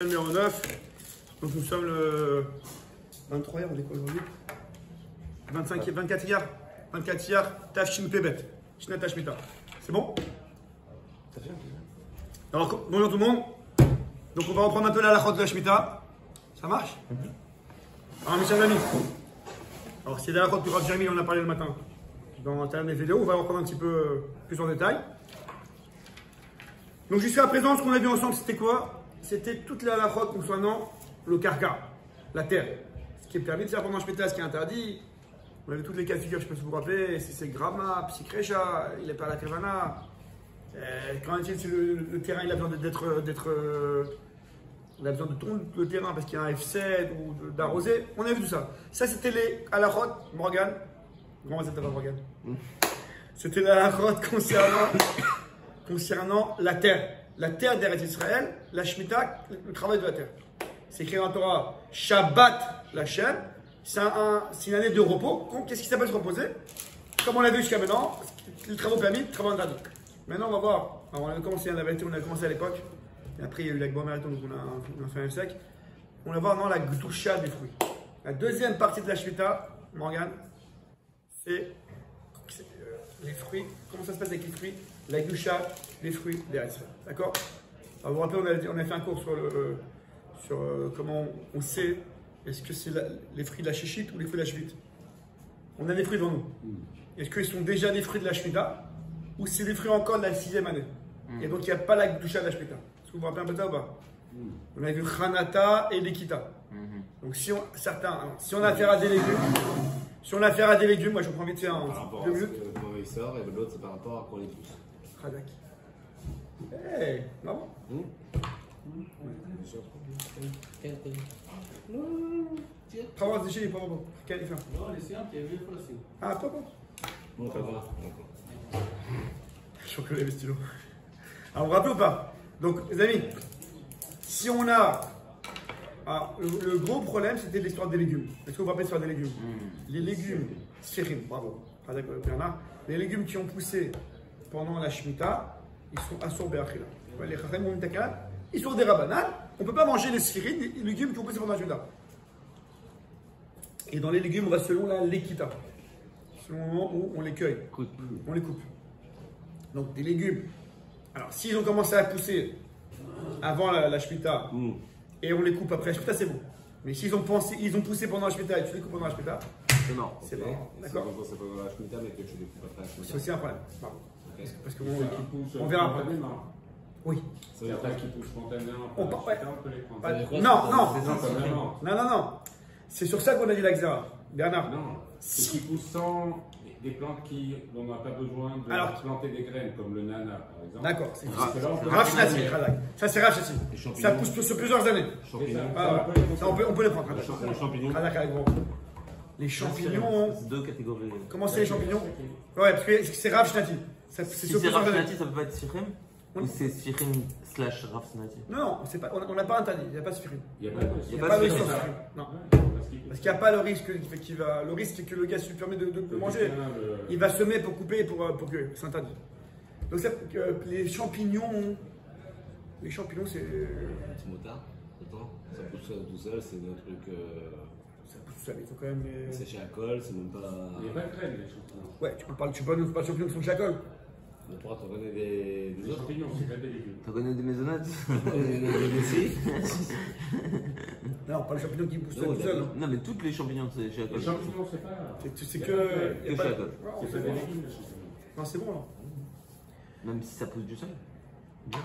Numéro 9. Donc nous sommes le 23 hier, on est quoi aujourd'hui? 24 hier. 24 hier, Tafshin Pebet. Shna Tashmita. C'est bon? Alors, bonjour tout le monde. Donc on va reprendre un peu la halachot de la Shemitah. Ça marche? Alors mes chers amis. Alors c'est la halachot du Rav Jeremy, on en a parlé le matin. Dans des vidéos, on va reprendre un petit peu plus en détail. Donc jusqu'à présent, ce qu'on a vu ensemble, c'était quoi? C'était toute la halachot concernant le karka, la terre. Ce qui est permis de faire pendant Shemitah, ce qui est interdit. On a vu toutes les cas de figure, je peux vous rappeler, si c'est Grama, Psychrecha, il n'est pas à la Kevana. Quand le terrain il a besoin il a besoin de tourner le terrain parce qu'il y a un F7 ou d'arroser. On a vu tout ça. Ça c'était les halachot, Morgan. Comment ça s'appelle Morgan? C'était la halachot concernant la terre. La terre d'Eretz Israël, la Shemitah, le travail de la terre. C'est écrit dans la Torah, Shabbat la chaîne. C'est une année de repos. Qu'est-ce qui s'appelle se reposer? Comme on l'a vu jusqu'à maintenant, les travaux permis, les travaux interdits. Maintenant, on va voir. Alors, on a commencé à l'époque. Et après, il y a eu la Gboa Marathon, donc on a fait un sec. On va voir maintenant la Gdusha des fruits. La deuxième partie de la Shemitah, Morgan, c'est les fruits. Comment ça se passe avec les fruits? La Gdusha des fruits d'Eretz Israël. D'accord? Alors, vous vous rappelez, on a fait un cours sur comment on sait est-ce que c'est les fruits de la Shishit ou les fruits de la Shvit. On a des fruits devant nous. Est-ce qu'ils sont déjà des fruits de la Shemitah ou c'est des fruits encore de la 6e année? Et donc il n'y a pas la Gdusha de la Shemitah. Est-ce que vous vous rappelez un peu ça ou pas? On a vu Chanata et l'Ekita. Donc si on a affaire à des légumes, moi je prends vite fait en 2 minutes. Comment il sort et l'autre c'est par rapport à quand il pousse. Khadak. Hey, non? Travaux de chez pas bon. Quel est fait? Non, les séances, il y avait une fois aussi. Ah, pas bon. Bon, ça va. Je suis que les stylos. Alors, vous vous rappelez ou pas? Donc, les amis, si on a. Alors, le gros problème, c'était l'histoire des légumes. Est-ce que vous vous rappelez l'histoire des légumes? Les légumes, Sfirim, bravo. Bernard. Les légumes qui ont poussé pendant la Shemitah, ils sont assorbés après là. Les Chachamim ont une takana, ils sont des rabanan. On ne peut pas manger les Sfirim, les légumes qui ont poussé pendant la Shemitah. Et dans les légumes, on va selon la Lekita. Selon le moment où on les cueille. On les coupe. Donc des légumes. Alors s'ils ont commencé à pousser avant la Shemitah et on les coupe après la Shemitah, c'est bon. Mais s'ils ont poussé pendant la Shemitah et tu les coupes pendant la Shemitah, c'est mort. C'est mort. D'accord. C'est pas pendant la Shemitah, mais que tu les coupes après la Shemitah. C'est aussi un problème. Pardon. Parce que On on verra après. Oui. Ça veut dire qu'ils poussent spontanément. On peut les prendre. Non. C'est sur ça qu'on a dit la Xéra. Bernard. Non. C'est qu'ils poussent sans des plantes dont on n'a pas besoin de planter des graines, comme le nana par exemple. D'accord. C'est Rav Shnati. Ça c'est Rav Shnati. Ça pousse sur plusieurs années. Ça on peut les prendre. Les champignons. Les champignons. C'est deux catégories. Comment c'est les champignons? Ouais, parce que c'est Rav Shnati. Si c'est Rav Shnati, ça peut pas être Sfirim? Ou c'est Sfirim / Rav Shnati? Non, on n'a pas interdit, il n'y a pas de Sfirim. Il n'y a pas de risque. Non. Parce qu'il n'y a pas le risque le risque que le gars se permet de manger. Il va semer pour couper pour que c'est interdit. Donc les champignons, c'est. Petit motard, attends, ça pousse tout seul, c'est un truc. Ça pousse tout seul, il faut quand même. C'est chez Acol, c'est même pas. Il n'y a pas de graines, les champignons. Ouais, tu peux pas nous parler de champignons qui sont chez Acol. Mais toi, tu connais des Les champignons, c'est pas des légumes. T'as connu des maisonnettes? Non, pas les champignons qui poussent tout seul. Non, mais toutes les champignons, c'est chez Acol. Les champignons, c'est pas. C'est que. Que chez Acol. C'est pas des légumes, les champignons. Non, c'est bon là. Même si ça pousse du sol? Ah,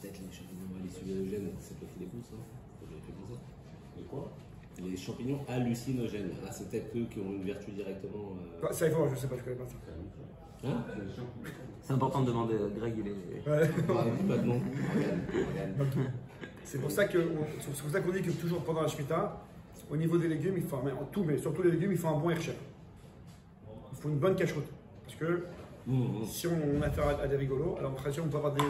peut-être les champignons hallucinogènes, c'est toi qui les pousse, hein? Ça doit être comme ça. Et quoi? Les champignons hallucinogènes. Ah, c'est peut-être eux qui ont une vertu directement. Ça, il faut, je sais pas, je connais pas ça. Hein? C'est important de demander à Greg, il est. Ouais. Pas de nom. C'est pour ça qu'on dit que toujours pendant la Shemitah, au niveau des légumes, il faut, mais surtout les légumes, il faut un bon Hercher. Il faut une bonne cacheroute. Parce que si on a affaire à des rigolos, alors on peut avoir des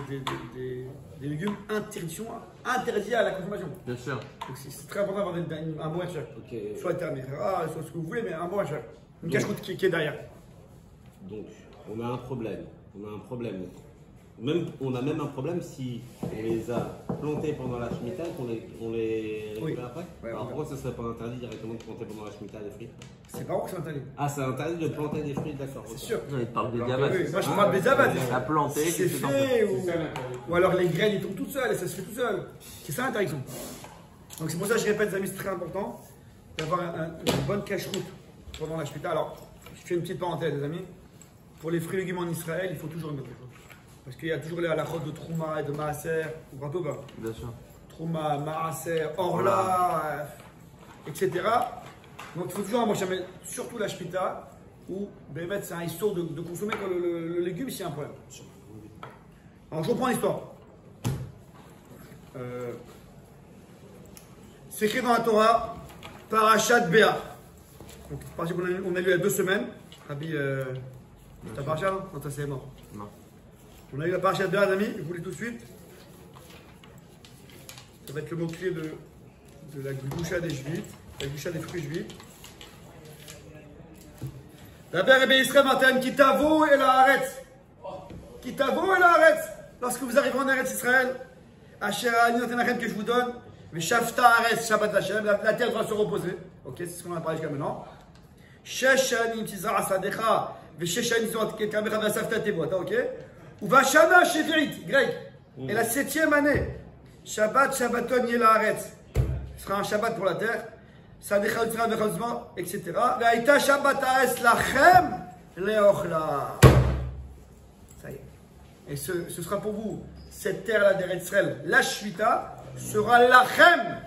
légumes interdits à la consommation. Bien sûr. Donc c'est très important d'avoir un bon Hercher. Okay. Soit termera, soit ce que vous voulez, mais un bon Hercher. Une cacheroute qui est derrière. Donc, on a un problème. On a même un problème si on les a plantés pendant la Shemitah et qu'on les récupère après. Ouais, alors pourquoi ce ne serait pas interdit directement de planter pendant la Shemitah des fruits? C'est pas où que c'est interdit. Ah, c'est interdit de planter des fruits, d'accord. C'est sûr. Non, il parle des diabats. Oui, moi je parle des abats. La planter, C'est qu'est-ce que t'en fait fais? ou... C'est ça l'interdit. ou alors les graines ils tombent toutes seules et ça se fait tout seul. C'est ça l'interdiction. Donc c'est pour ça que je répète, les amis, c'est très important d'avoir une bonne cache-route pendant la Shemitah. Alors, je fais une petite parenthèse, les amis. Pour les fruits et légumes en Israël, il faut toujours une autre chose. Parce qu'il y a toujours les halachot de Trouma et de Maaser, ou pas tout, Bien sûr. Trouma, Maaser, Orla, etc. Donc il faut toujours, moi jamais, surtout la Shemitah, où c'est un histoire de consommer que le légume s'il y a un problème. Alors je reprends l'histoire. C'est écrit dans la Torah, Parashat Béa. Donc c'est qu'on a lu il y a 2 semaines. Rabbi, t'as Parashat, non? Non, c'est mort. Non. On a eu la Parashat Béa, les amis, je vous lis tout de suite. Ça va être le mot-clé de la gloucha des juifs, la gloucha des fruits juifs. D'abord, Rabbi Israël Martin, Kitavo et la Haaretz. Kitavo et la Haaretz. Lorsque vous arriverez en Eretz Israël, Asher Aninotenachem que je vous donne, mais Shafta Haaretz, Shabbat Hashem, la terre doit se reposer. Ok, c'est ce qu'on a parlé jusqu'à maintenant. Shesh Shanim Tizar Asadecha, Veshesh Shanim Tizar Kamecha Vasafta Tevota, ok. Ou Vashana Shevirit, grec. Et la 7e année, Shabbat Shabbaton Yel Haaretz. Ce sera un Shabbat pour la terre. Sadecha Utzra Vechazman, etc. Ve'aita Shabbat Haaretz Lachem Leochla. Ça y est. Et ce sera pour vous, cette terre-là d'Eretz Israël, la Shemitah, sera lachem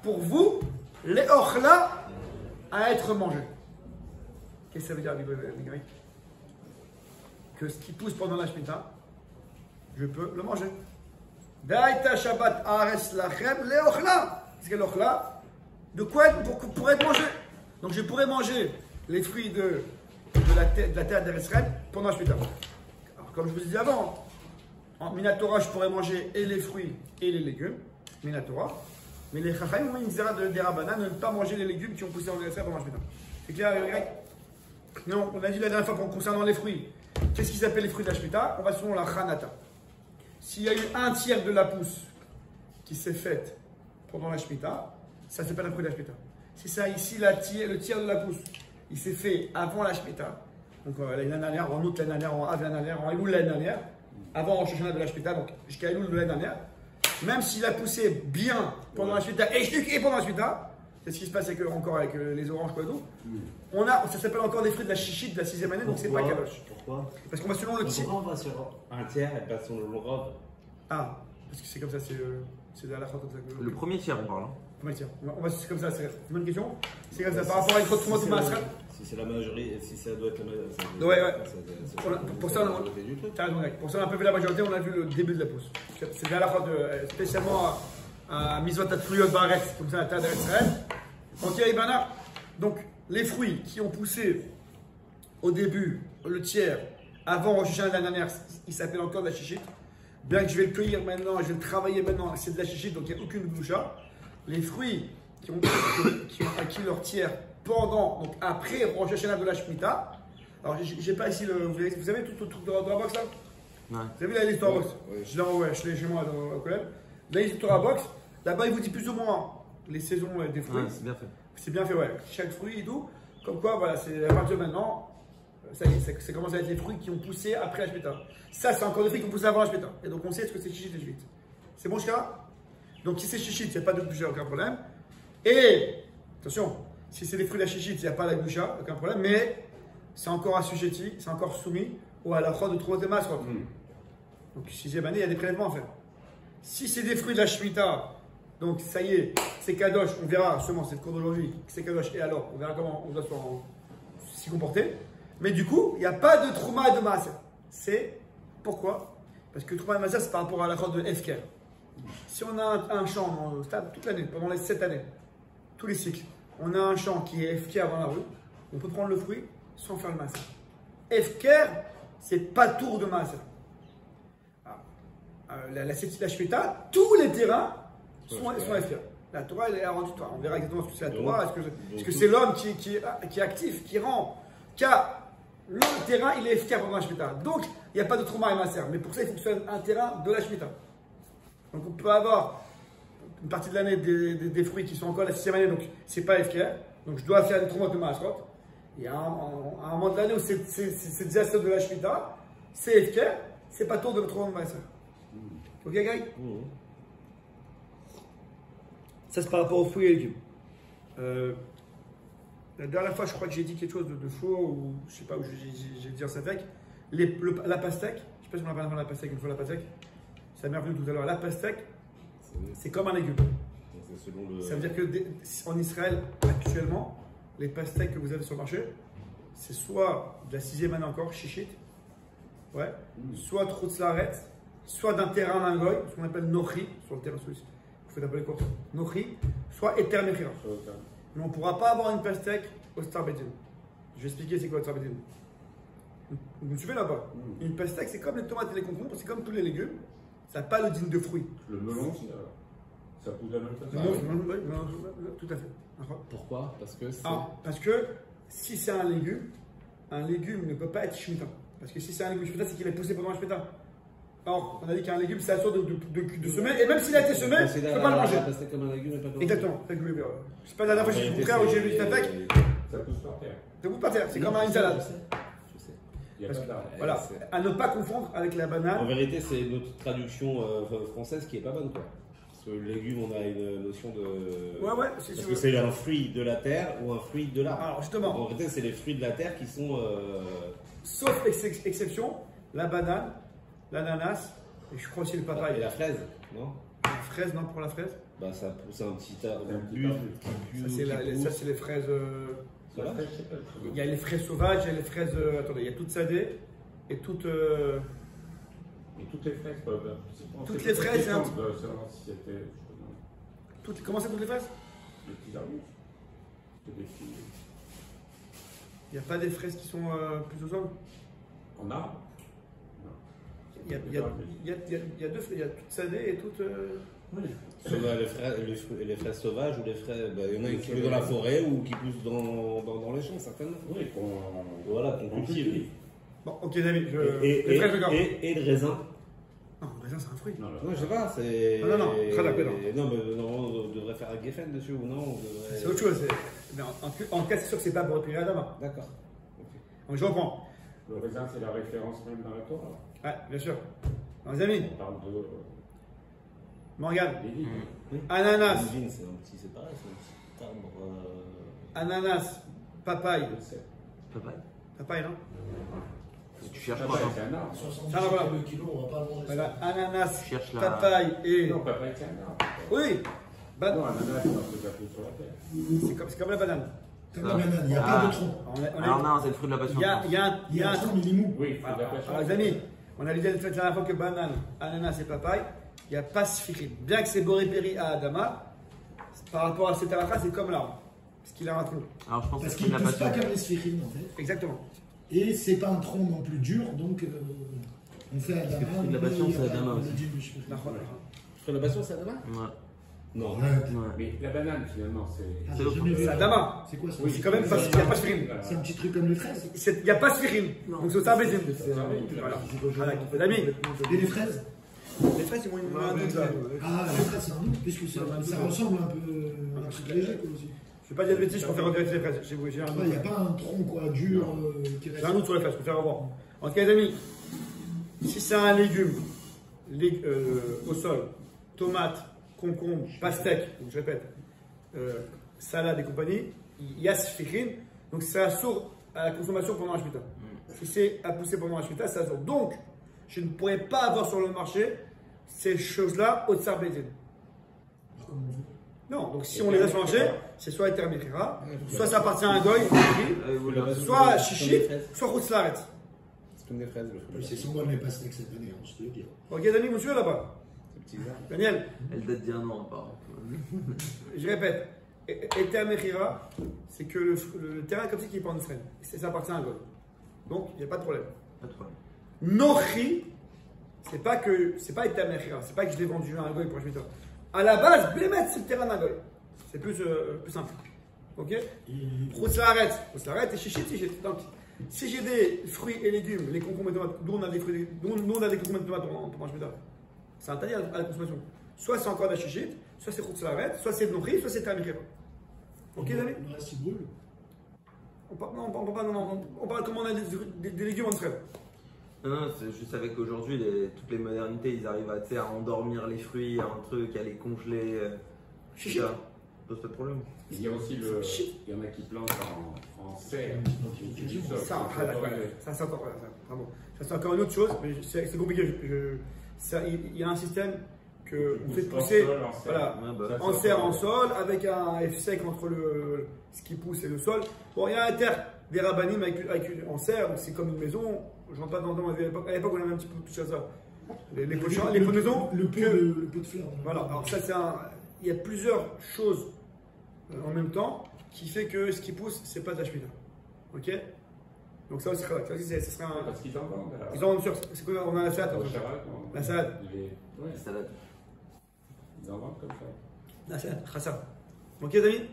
pour vous, les ochla, à être mangé. Qu'est-ce que ça veut dire, les Grecs? Que ce qui pousse pendant la Shemitah, je peux le manger. Daïta Shabbat Haaretz lachem, les ochla. Qu'est-ce que l'ochla? De quoi pour être mangé. Donc je pourrais manger les fruits de la terre d'Eretz Israël pendant la Shemitah. Comme je vous disais avant, en Minatora, je pourrais manger et les fruits et les légumes, Minatora, mais les Chachamim ont une zéra de Rabbanan de ne pas manger les légumes qui ont poussé en Israël pendant la Shemitah. C'est clair, les Grecs? Non, on a dit la dernière fois concernant les fruits. Qu'est-ce qui s'appelle les fruits de la Shemitah? On va selon la Chanata. S'il y a eu 1/3 de la pousse qui s'est faite pendant la Shemitah, ça s'appelle un fruit de la Shemitah. Si ça ici, le tiers de la pousse, il s'est fait avant la Shemitah, donc l'année dernière, en août l'année dernière, en avril l'année dernière, en Elul l'année dernière, avant Rosh Hashanah de la Shemitah, donc jusqu'à Elul de l'année dernière, même s'il a poussé bien pendant la Shemitah et pendant la Shemitah, c'est ce qui se passe encore avec les oranges quoi d'eau, ça s'appelle encore des fruits de la chichite de la 6e année, donc c'est pas kadosh. Pourquoi? Parce qu'on va selon le tiers. Pourquoi on va sur un tiers et pas sur le robe? Ah, parce que c'est comme ça, c'est de la fois comme ça. Le premier tiers, on parle. C'est comme ça, c'est une bonne question. C'est comme ça, par rapport à une autre de Masra. Si c'est la majorité, si ça doit être la majorité. Ouais. Pour ça, on a un peu vu la majorité, on a vu le début de la pousse. C'est à la fois spécialement à Mizot Atruyot Baretz, comme ça, à la terre d'Israël. Donc, les fruits qui ont poussé au début, le tiers, avant Rosh Hashanah de l'année dernière, il s'appelle encore de la chichite. Bien que je vais le cueillir maintenant, je vais le travailler maintenant, c'est de la chichite, donc il n'y a aucune gloucha. Les fruits qui ont acquis leur tiers pendant, donc après Rosh Hashanah de la Shemitah. Alors, j'ai pas ici vous avez tout le truc dans la box là? Ouais. Vous avez vu la liste Torah box? Je l'ai chez moi au collège. La liste Torah box, là-bas il vous dit plus ou moins les saisons des fruits. Ouais, c'est bien fait. C'est bien fait, ouais. Chaque fruit et tout. Comme quoi, voilà, c'est à partir de maintenant, ça y est, ça commence à être les fruits qui ont poussé après la Shemitah. Ça, c'est encore des fruits qui ont poussé avant la Shemitah. Et donc on sait ce que c'est chichite et juite. C'est bon, jusqu'à? Donc si c'est chichite, il n'y a pas de gloucha, aucun problème. Et, attention, si c'est des fruits de la chichite, il n'y a pas la gloucha, aucun problème. Mais c'est encore assujetti, c'est encore soumis au halakha de Trouot Masrot. Donc 6e année, il y a des prélèvements à faire. Si c'est des fruits de la Shemitah, donc ça y est, c'est kadosh, on verra seulement, c'est le cours d'aujourd'hui, c'est kadosh, et alors, on verra comment on doit s'y comporter. Mais du coup, il n'y a pas de Trouma et de Maaser. C'est pourquoi? Parce que Trouma et Maaser, c'est par rapport à la de Efker. Si on a un champ stable toute l'année, pendant les 7 années, tous les cycles, on a un champ qui est Efker dans la rue, on peut prendre le fruit sans faire le Maaser. Efker, c'est pas tour de Maaser. La Shemitah, tous les terrains sont Efker. La Torah, elle a rendu Torah. On verra exactement ce que c'est la Torah. Est-ce que c'est l'homme qui est actif, qui rend, qui a le terrain, il est efficace pendant la Shemitah. Donc, il n'y a pas de trauma et masser. Mais pour ça, il faut que ce soit un terrain de la Shemitah. Donc, on peut avoir une partie de l'année des fruits qui sont encore la 6e année, donc c'est pas efficace. Donc, je dois faire des traumas de masser. Il y a un moment de l'année où c'est déjà celle de la Shemitah, c'est efficace, c'est pas tour de trauma de masser. Ok, Greg? Ça, c'est par rapport aux fruits et légumes. La dernière fois, je crois que j'ai dit quelque chose de faux, ou je sais pas où j'ai dit un safek. La pastèque, je sais pas si on a parlé de la pastèque une fois, la pastèque, ça m'est revenu tout à l'heure. La pastèque, c'est comme un légume. Ça veut dire qu'en Israël, actuellement, les pastèques que vous avez sur le marché, c'est soit de la 6e année encore, chichit, ouais, soit de Chutzlaret, soit d'un terrain mangoy, ce qu'on appelle nochi, sur le terrain suisse. Vous faites appeler quoi? Nochi, soit Eter Mechira. Mais on ne pourra pas avoir une pastèque au Star Bedin. Je vais expliquer c'est quoi le Star Bedin. Vous me suivez là-bas? Une pastèque, c'est comme les tomates et les concombres, c'est comme tous les légumes. Ça n'a pas le digne de fruits. Le melon, ça pousse de la même façon. Non, tout à fait. Pourquoi? Parce que c'est. Parce que si c'est un légume ne peut pas être Shemitah. Parce que si c'est un légume Shemitah, c'est qu'il est poussé pendant la Shemitah. Alors, on a dit qu'un légume, c'est la sorte de semer, et même s'il a été semé, tu ne peux pas le manger. Comme un légume et pas comme Exactement. C'est pas la dernière fois que j'ai dit le contraire, où j'ai vu une attaque. Ça pousse par terre. Ça pousse par terre, c'est comme une salade. Je sais. Il y a pas d'arbre. Voilà, à ne pas confondre avec la En banane. vérité, c'est notre traduction française qui est pas bonne, quoi. Parce que le légume, on a une notion de. Ouais, c'est Parce sûr. que c'est un fruit de la terre ou un fruit de l'arbre. Alors, justement. En vérité, c'est les fruits de la terre qui sont. Sauf exception, la banane, l'ananas, et je crois aussi le Et papaye. la fraise, non? La fraise, non, pour la fraise? Bah, ça pousse un petit arbre Un petit bulle. arbre. Ça, c'est les fraises. Voilà. Il y a les fraises sauvages, il y a les fraises. Attendez, il y a toutes sadées et toutes. Et toutes les fraises peuvent. Toutes les fraises, c'est un petit- Si c'était. Comment c'est toutes les fraises? Les petits arbres. C'est des petits. Il n'y a pas des fraises qui sont plus au sol? En arbre. Il y a deux fraises, il y a toutes sadées et toutes. Oui. Les fraises sauvages ou les fraises. Bah, il y en a qui poussent dans la forêt ou qui poussent dans les champs, certainement. Oui, Voilà, qu'on cultive. Bon, ok, David, les fraises de garde. Et le raisin. Non, le raisin, c'est un fruit. Non, Non, je sais pas, c'est. Non, très d'accord. Non, mais normalement, on devrait faire un geffen dessus ou non? C'est autre chose. Mais en tout cas, c'est sûr que c'est pas pour réprimer Adama. D'accord. Donc je reprends. Le raisin, c'est la référence même dans la Torah. Ouais, bien sûr. Non, les amis, On parle de. Morgane, Des vignes. ananas, L'usine, c'est pareil, c'est un petit arbre. ananas, papaye. Je sais. Papaye, non? Tu cherches Ça quoi, va, non? c'est un arbre. 65 Ah, voilà. le kilo, on va pas le manger. Voilà, ananas, Tu cherches la. papaye et. Non, papaye, c'est un arbre. Oui, Non, ananas, c'est parce que ça pousse sur la terre. c'est comme la banane. Comme la banane, il n'y a pas de tronc. Alors non, c'est le fruit de la passion. Il y a un tronc, mais il est mou. Oui, il faut de la Alors, passion. les amis, on avait dit la dernière fois que banane, ananas et papaye, il n'y a pas sphyrine. Bien que c'est borépéri à Adama, par rapport à cette halakha, c'est comme l'arbre. Parce qu'il a un tronc. Alors je pense que Parce c'est qu'il le ne fruit de pousse la pas passion. comme les sphérines, en fait. Exactement. Et c'est pas un tronc non plus dur, donc on fait Adama. Le fruit de la passion, c'est Adama aussi. Sur la passion, c'est Adama? Ouais. Non. Ouais. Mais la banane, finalement, c'est. C'est le fruit. C'est Adama. C'est quoi ça? C'est quand même pas, il n'y a pas sphyrine. C'est un petit truc comme les fraises. Il n'y a pas sphyrine. Donc c'est ça, bézim. Voilà. Voilà, les amis, Et les fraises? les fraises, ils vont une main là. Ah, les fraises, c'est un doute, puisque ça ressemble un peu à un truc léger, quoi, aussi. Je ne vais pas dire de bêtises, je préfère regretter les fraises. J'ai un Il n'y a doute. pas un tronc, quoi, dur, qui reste. J'ai un doute sur les fraises, je préfère revoir. En tout cas, les amis, si c'est un légume au sol, tomate, concombre, pastèque, donc je répète, salade et compagnie, il y a sphyrine, donc ça assure à la consommation pendant la Shemitah. Si c'est à pousser pendant la Shemitah, ça assure. Donc, je ne pourrais pas avoir sur le marché ces choses-là au Tsar Bedin. Non, donc si on les a sur le marché, c'est soit Eter Mechira, soit ça appartient à un goy, soit chichi, soit Chutzlaret. C'est comme des fraises, le fruit. C'est sans moi les pastèques cette année, je te le dis. Ok, les amis, vous suivez là-bas? Ces petits arbres. Daniel, Elle date d'il y a un an, apparemment. je répète, Eter Mechira, c'est que le terrain comme ça qui est pas en Israël. Ça appartient à un goy. Donc, il n'y a pas de problème. Pas de problème. Nochi, c'est pas Eter Mechira, c'est pas que je l'ai vendu à un goy pour acheter ça. À la base, Bémet, c'est le terrain d'un goy. C'est plus simple. Ok? Chutzlaret et chichit. Donc, Si j'ai des fruits et légumes, les concombres et tomates, nous on a des fruits, nous on a des concombres et tomates pendant Shemitah, c'est interdit à la consommation. Soit c'est encore de la chichite, soit c'est Chutz La'aretz, soit c'est Bnokri, soit c'est Tamir. Ok, les amis? Le reste, il brûle. On parle comment on a des légumes en trêve. Non, je savais qu'aujourd'hui, toutes les modernités, ils arrivent à endormir les fruits, à un truc, à les congeler. Chichite. Ça pose pas de problème. Il y a aussi il y en a qui plantent en serre. Ça, c'est encore une autre chose, mais c'est compliqué. Il y a un système qu'on fait pousser en serre, en sol, avec un F sec entre ce qui pousse et le sol. Bon, il y a un terre des rabbinim en serre, donc c'est comme une maison. Je rentre pas dans à l'époque, on avait un petit peu touché à ça. Les pots-maisons. Le pot de fleurs. Voilà, alors ça, il y a plusieurs choses en même temps qui fait que ce qui pousse, c'est pas de la Shemitah. Ok? Donc ça aussi, ça serait un. Parce qu'ils en vendent. Ils en vendent sûr. C'est quoi? On a la salade. La salade. Ouais. Salade. Ils en vendent comme ça. La salade. Khassa. Ok, les amis?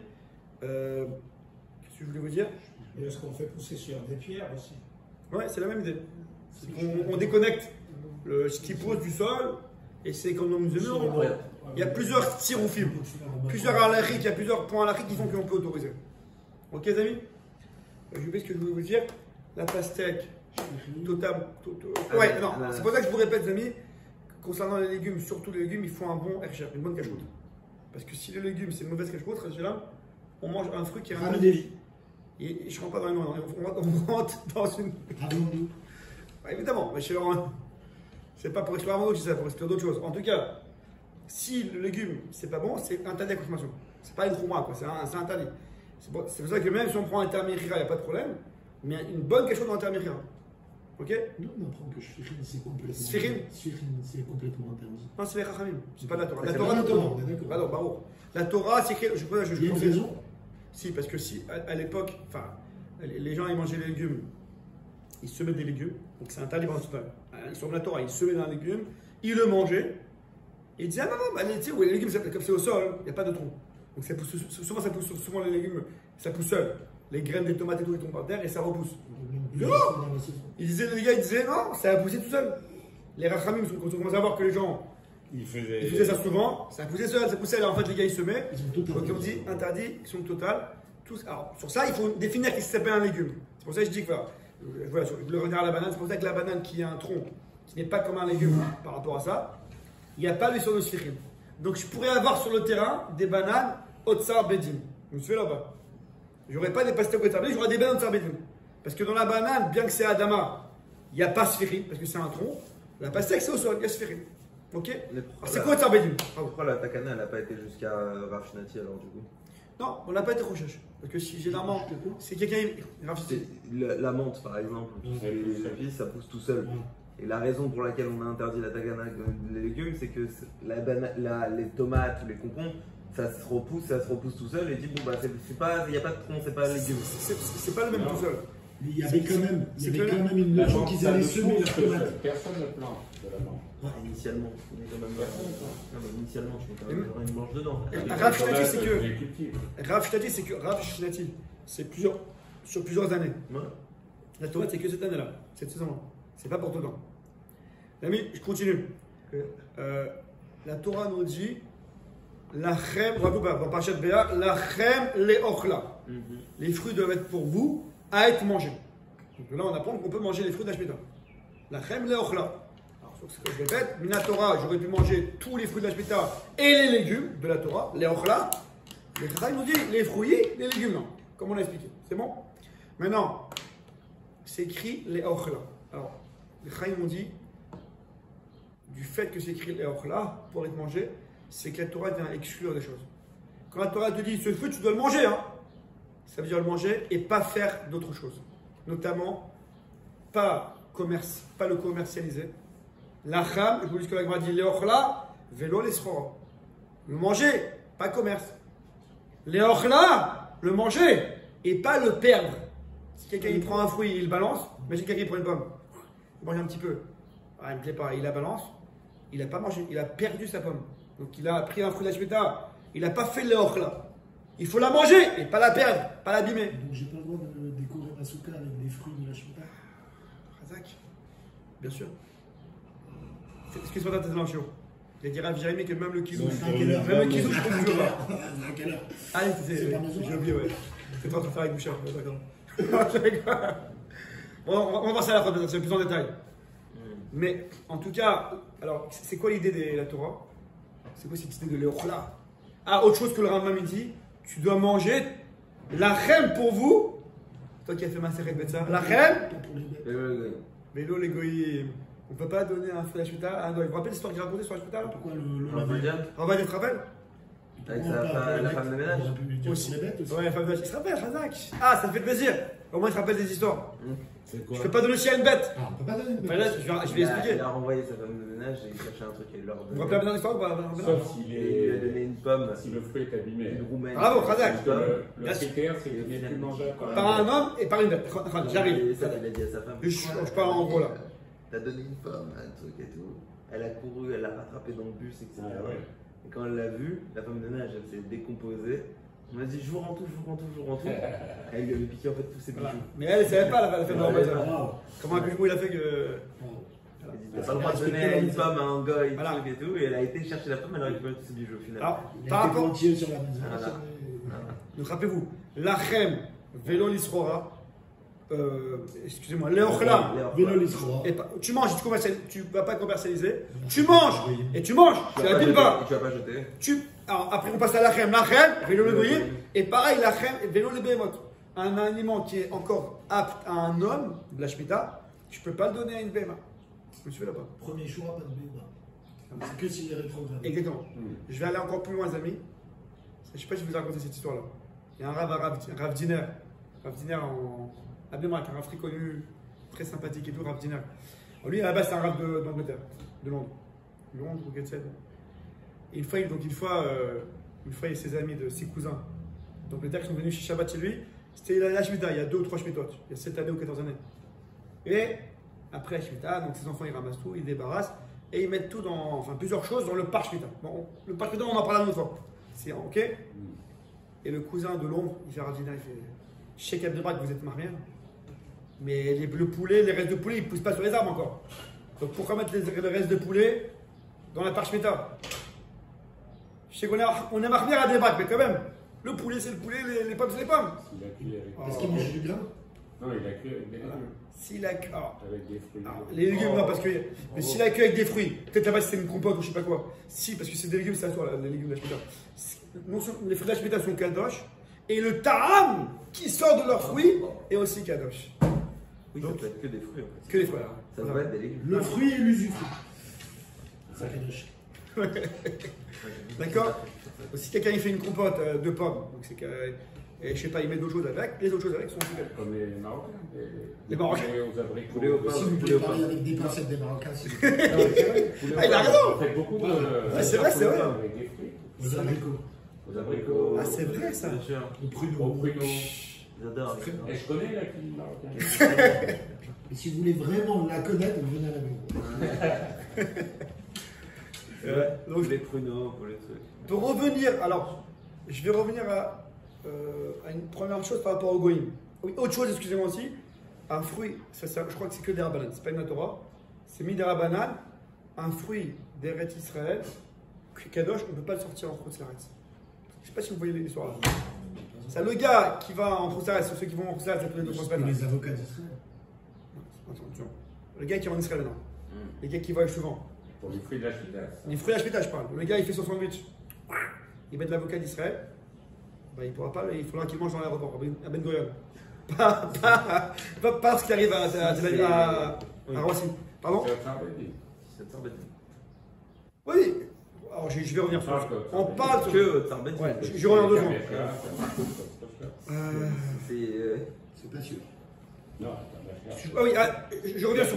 Qu'est-ce que je voulais vous dire? Et est-ce qu'on fait pousser sur des pierres aussi? Ouais, c'est la même idée. On déconnecte ce qui pousse du sol et c'est comme dans une il y a plusieurs tirs au film, plusieurs halakhiques, il y a plusieurs points halakhiques qui font qu'on peut autoriser. Ok, les amis? Je vais ce que je voulais vous dire. La pastèque, ouais, non, c'est pour ça que je vous répète, les amis, concernant les légumes, surtout les légumes, il faut un bon hercher, une bonne cache-route. Parce que si les légumes, c'est une mauvaise cache-route, on mange un fruit qui est un peu délit. Et je ne rentre pas dans les noix, on rentre dans une. Évidemment, mais c'est pas pour explorer un c'est ça, pour explorer d'autres choses. En tout cas, si le légume c'est pas bon, c'est interdit à la consommation. C'est pas une chouma, quoi, c'est interdit. C'est pour ça que même si on prend un termira, il n'y a pas de problème, mais une bonne quelque chose dans un termira. Ok? Nous, on apprend que Sfirin, c'est complètement. Sfirin, c'est complètement interdit. Non, c'est les Rachamim, c'est pas la Torah. La Torah, d'accord. Alors, Baruch. La Torah, c'est écrit. Il y a une raison? Si, parce que si, à l'époque, enfin, les gens, ils mangeaient les légumes, ils semaient des légumes, donc c'est interdit par total. Ils sont de la Torah, ils semaient dans les légumes, ils le mangeaient, et ils disaient, ah non, tu sais, les légumes, comme c'est au sol, il n'y a pas de tronc. Donc souvent, ça pousse, souvent les légumes, ça pousse seul. Les graines des tomates et tout, ils tombent par terre et ça repousse. Non! Les gars, ils disaient, non, ça a poussé tout seul. Les Rachamim, quand on commence à voir que les gens, ils faisaient ça souvent, ça poussait seul, ça poussait, là, en fait, les gars, ils semaient. Donc, on dit, interdit, ils sont total. Alors, sur ça, il faut définir qu'est-ce qui s'appelle un légume. C'est pour ça que je dis que, voilà, je voulais revenir à la banane, c'est pour ça que la banane qui a un tronc, qui n'est pas comme un légume par rapport à ça, il n'y a pas de sur le sfirim. Donc, je pourrais avoir sur le terrain des bananes Otsar Bedim. Vous me suivez là-bas? J'aurais pas des pastèques Otsar Bedim, j'aurais des bananes Otsar Bedim. Parce que dans la banane, bien que c'est Adama, il n'y a pas sfirim, parce que c'est un tronc. La pastèque, c'est au sol, il y a sfirim. Ok? C'est quoi Otsar Bedim? Pourquoi la takana, elle n'a pas été jusqu'à Rav Shnati alors du coup? Non, on n'a pas été recherché. Parce que si généralement, c'est quelqu'un. La menthe par exemple, les épices, ça pousse tout seul. Et la raison pour laquelle on a interdit la tagana les légumes, c'est que les tomates ou les concombres, ça se repousse tout seul et dit bon bah il n'y a pas de tronc, c'est pas un légume. C'est pas le même tout seul. Il y avait quand même une notion qu'ils allaient semer la tomate. Personne ne plante de la menthe. Initialement, on est quand même initialement, tu mets quand même une blanche dedans. Rav Shnati, c'est sur plusieurs années. Ouais. La tomate, c'est que cette année-là, cette saison-là. C'est pas pour tout le temps. L'ami, je continue. La Torah nous dit la chem, dans Parashat Béa, la chem les ochla. Les fruits doivent être pour vous à être mangés. Donc là, on apprend qu'on peut manger les fruits de la Shemitah. La chem les ochla. Donc, ce que je répète, Mina Torah, j'aurais pu manger tous les fruits de la Shemitah et les légumes de la Torah, les ochla. Le Chazal nous dit les fruits, les légumes, non. Comme on l'a expliqué. C'est bon? Maintenant, c'est écrit les ochla. Alors, les Chazal nous dit, du fait que c'est écrit les ochla pour être mangé, c'est que la Torah vient exclure des choses. Quand la Torah te dit ce fruit, tu dois le manger, hein, ça veut dire le manger et pas faire d'autres choses. Notamment, pas le commercialiser. La cham, je vous dis ce que la Gemara dit, les ochla, vélo les srora. Le manger, pas commerce. Les ochla, le manger et pas le perdre. Si quelqu'un il prend un fruit, il le balance, mais si quelqu'un il prend une pomme, il mange un petit peu. Ah, il ne me plaît pas, il la balance, il n'a pas mangé, il a perdu sa pomme. Donc il a pris un fruit de la Shemitah, il n'a pas fait le ochla. Il faut la manger et pas la perdre, pas l'abîmer. Donc j'ai pas le droit de décorer ma souka avec des fruits de la Shemitah. Bien sûr. Est-ce que c'est pas ta tête dans le show? Il a dit Rav Jérémy que même le kidouche. À quelle heure? Même le kidouche, je peux toujours pas. À quelle heure? Ah, C'est pas maison. j'ai oublié, ouais. C'est toi en train de faire avec Bouchard, d'accord. Bon, on va passer à la fin, c'est plus en détail. Mais en tout cas, alors, c'est quoi l'idée de la Torah? C'est quoi cette idée de l'Eochla? Ah, autre chose que le Rambam dit, tu dois manger la chem pour vous. Toi qui as fait ma série de ça, la chem, vélo les goyim. On ne peut pas donner un fruit d'Ashmita à un goy. Vous vous rappelez l'histoire que j'ai racontée sur Ashmita? Pourquoi Rambam, tu te rappelles? Avec la femme de ménage. Aussi les bêtes aussi. Ouais, la femme de ménage. Il se rappelle, Razak. Ah, ça me fait plaisir. Au moins, il se rappelle des histoires. C'est Je quoi? ne peux pas donner aussi à une bête. Ah, on peut pas donner une Enfin, là, bête. je vais expliquer. Il a renvoyé sa femme de ménage et il cherchait un truc et il leur Vous vous donnait. rappelez bien l'histoire ou pas? Sauf s'il Et il lui a donné est. une pomme, Si le fruit est abîmé. une roumaine. Bravo, Razak. Le critère, c'est qu'il n'est plus mangeable. Par un homme et par une bête. Enfin, j'arrive. Et ça, il a dit à sa femme. Je parle en gros là. T'as donné une pomme, un truc et tout. Elle a couru, elle l'a rattrapé dans le bus, etc. Ah ouais. Et quand elle l'a vu, la femme de ménage, elle s'est décomposée. On m'a dit, je vous rends tout, je vous rends tout, je vous rends tout. Elle lui avait piqué en fait tous ses bijoux. Mais elle ne savait pas la fête de Ouais, Rambam. Waouh. Comment un bijou il a fait que. Elle dit, t'as pas le droit de donner une pomme à un gars et Voilà. truc et tout. Et elle a été chercher la pomme, elle a récupéré tous ses bijoux au final. Alors, Il par a été rapport. plantier sur la maison. Voilà. Donc rappelez-vous, lachem, vélo l'isrora, excusez-moi, l'eochla. Vélo l'isroa. Et tu manges, tu vas pas commercialiser. Tu manges et tu manges. Tu l'abîmes pas. Tu vas pas jeter. Alors, après, on passe à lachem, vélo le goyim. Et pareil, lachem, vélo le behemoth. Un aliment qui est encore apte à un homme, de la shmita, tu peux pas le donner à une behema. Vous me suivez là-bas? Premier choix, pas de béba. C'est que s'il est rétrograde. Exactement. Je vais aller encore plus loin, les amis. Je sais pas si je vous ai raconté cette histoire-là. Il y a un Rav Diner. Rav Diner en Abdelmak, un Rav très connu, très sympathique et tout, Rav Diner. Alors lui, à la base, c'est un Rav d'Angleterre, de Londres. Londres ou Gateshead. Et une fois, il y a ses amis, ses cousins d'Angleterre qui sont venus chez Shabbat chez lui. C'était la Shemitah, il y a 2 ou 3 Shemitot, il y a 7 années ou 14 années. Et après la Shemitah, donc ses enfants ils ramassent tout, ils débarrassent et ils mettent tout dans, enfin plusieurs choses dans le parc Shemitah. Bon, le parc Shemitah, on en parlera une autre fois. C'est ok. Et le cousin de Londres, il fait Ravina, il fait Cheikh Abdelbrak, vous êtes marié, mais le poulet, les restes de poulet, ils ne poussent pas sur les arbres encore. Donc pourquoi mettre les restes de poulet dans la parc Shemitah? Je sais qu'on est marié à Abdelbrak, mais quand même, le poulet c'est le poulet, les pommes c'est les pommes. S'il a cuit avec. Est-ce qu'il mange du grain? Non, il a cuit avec des légumes. S'il a cu- alors, Avec des fruits. les légumes, non, parce que. Mais s'il a cuit avec des fruits, peut-être là-bas c'est une compote ou je sais pas quoi. Si, parce que c'est des légumes, c'est à toi, là, les légumes de la Shemitah. Non seulement les fruits de la Shemitah sont kadosh, et le ta'am qui sort de leurs fruits est aussi kadosh. Oui, ça peut être que des fruits en fait. Que les fruits, là. Ça peut être des légumes. Le fruit et l'usufruit. Ça kadosh. D'accord. Si quelqu'un il fait une compote de pommes, donc c'est que. Et je sais pas, il met d'autres choses avec, les autres choses avec sont super. Comme les Marocains. Les Marocains. Poulet aux abricots. Poulet au pain. Si vous poulet au pouvez parler pain. avec des pincettes des Marocains, c'est Ah, il a raison. On fait beaucoup de. Ah, c'est vrai, c'est vrai. Avec des fruits. aux abricots, Aux abricots. Ah, c'est vrai ça. Bien sûr. aux Aux pruneaux. pruneaux. J'adore. Et je connais la cuisine marocaine. Et si vous voulez vraiment la connaître, vous venez à la maison. Donc, Les pruneaux, pour les trucs. pour revenir, alors, je vais revenir à une première chose par rapport au goïm. Oui, autre chose, excusez-moi aussi, un fruit, je crois que c'est que des rabanan, c'est pas une Torah, c'est mis des rabanan, un fruit d'Eretz Israël, Kadosh, on ne peut pas le sortir en Khutz-Laretz. Je ne sais pas si vous voyez l'histoire là. C'est le gars qui va en Khutz-Laretz, ceux qui vont en Khutz-Laretz, ça peut être 2 semaines. Les avocats d'Israël. Attention. Le gars qui est en Israël maintenant, les gars qui voyagent souvent. Pour les fruits de la chita. Les fruits à Shemitah, je parle. Le gars, il fait son sandwich. Il met de l'avocat d'Israël. Bah, il pourra pas, il faudra qu'il mange dans l'aéroport, à Ben Gurion. Pas parce qu'il arrive à Roissy. Pardon? C'est un bébé. C'est Tsarbeti. Oui. Alors, je vais revenir sur ça. On parle sur. Que Tsarbeti. Ouais, je reviens en 2 secondes. C'est pas sûr. Non, Ah oui, je reviens sur.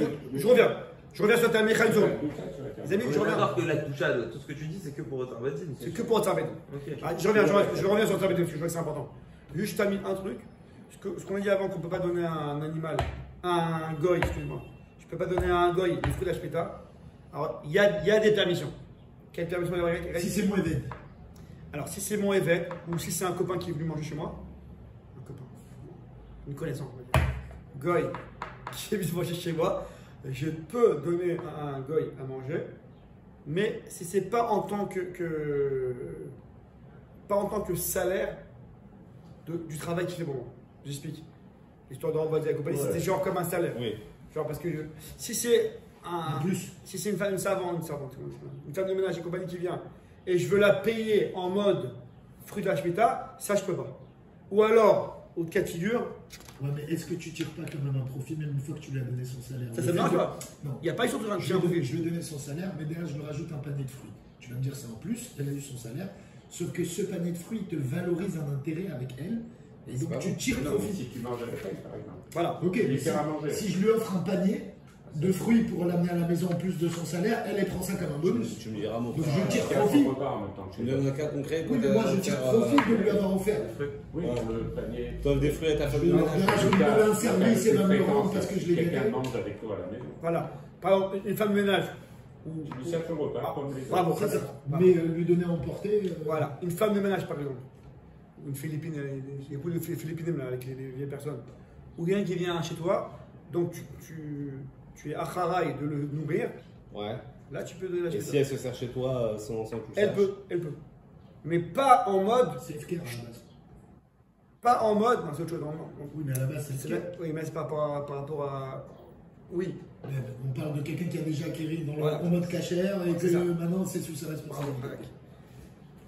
Je reviens sur ta mécanique. Les amis, On je est reviens. d'accord que la toucha, tout ce que tu dis, c'est que pour Tsarbeti. C'est que pour Tsarbeti. Ok. Ah, je reviens sur Tsarbeti parce que je vois que c'est important. Juste, je termine un truc. Ce qu'on a dit avant, qu'on ne peut pas donner à un animal, à un goy, excuse-moi. Je ne peux pas donner à un goy les fruits de la Shemitah. Alors, il y a des permissions. Quelle permission il y a? Si c'est moins d'aide. Alors, si c'est mon évêque ou si c'est un copain qui est venu manger chez moi, un copain, une connaissance, on va dire, goy, qui est venu manger chez moi, je peux donner à un goy à manger, mais si c'est pas en tant que salaire du travail qu'il fait pour moi. J'explique. L'histoire de Rambadi et compagnie, c'était genre comme un salaire. Oui. Genre parce que si c'est si c'est une femme de ménage et compagnie qui vient et je veux la payer en mode fruit de la Shemitah, ça je peux pas. Ou alors, autre cas de figure. Ouais, mais est-ce que tu tires pas quand même un profit même une fois que tu lui as donné son salaire? Ça ne marche pas. Non. Il n'y a pas eu surtout un Je lui ai donné son salaire, mais derrière je lui rajoute un panier de fruits. Tu vas me dire c'est en plus, elle a eu son salaire. Sauf que ce panier de fruits te valorise un intérêt avec elle. Et donc tu tires profit. Si tu manges avec elle, par exemple. Voilà. Ok, mais si je lui offre un panier de fruits pour l'amener à la maison en plus de son salaire, elle prend ça comme un bonus. Tu me diras, mon Donc frère. je tire profit. Tu me donnes un cas concret. Oui, mais moi je tire profit de lui avoir offert. Oui, le panier. Tu offres des fruits à ta femme de Je ménage. lui donne un service et va me le rendre parce que je l'ai Quelqu'un gagné. mange avec toi à la maison. Voilà. Par exemple, une femme de ménage. Tu lui sers ton repas comme les autres. Bravo, C'est ça. Mais lui donner à emporter. Voilà. Une femme de ménage, par exemple. Une Philippine, il y a beaucoup de Philippines là, avec les vieilles personnes. Ou quelqu'un qui vient chez toi, donc tu es acharaï de le nourrir. Ouais. Là, tu peux donner la Et si elle se sert chez toi sans que tu le Elle saches. peut. Mais pas en mode. C'est FK à la base. Pas en mode. Non, c'est autre chose. Oui, mais à la base c'est FK. Oui, mais c'est par rapport à. Oui. Mais on parle de quelqu'un qui a déjà acquéri Voilà. en mode cachère et que C'est ça. maintenant c'est sous sa responsabilité.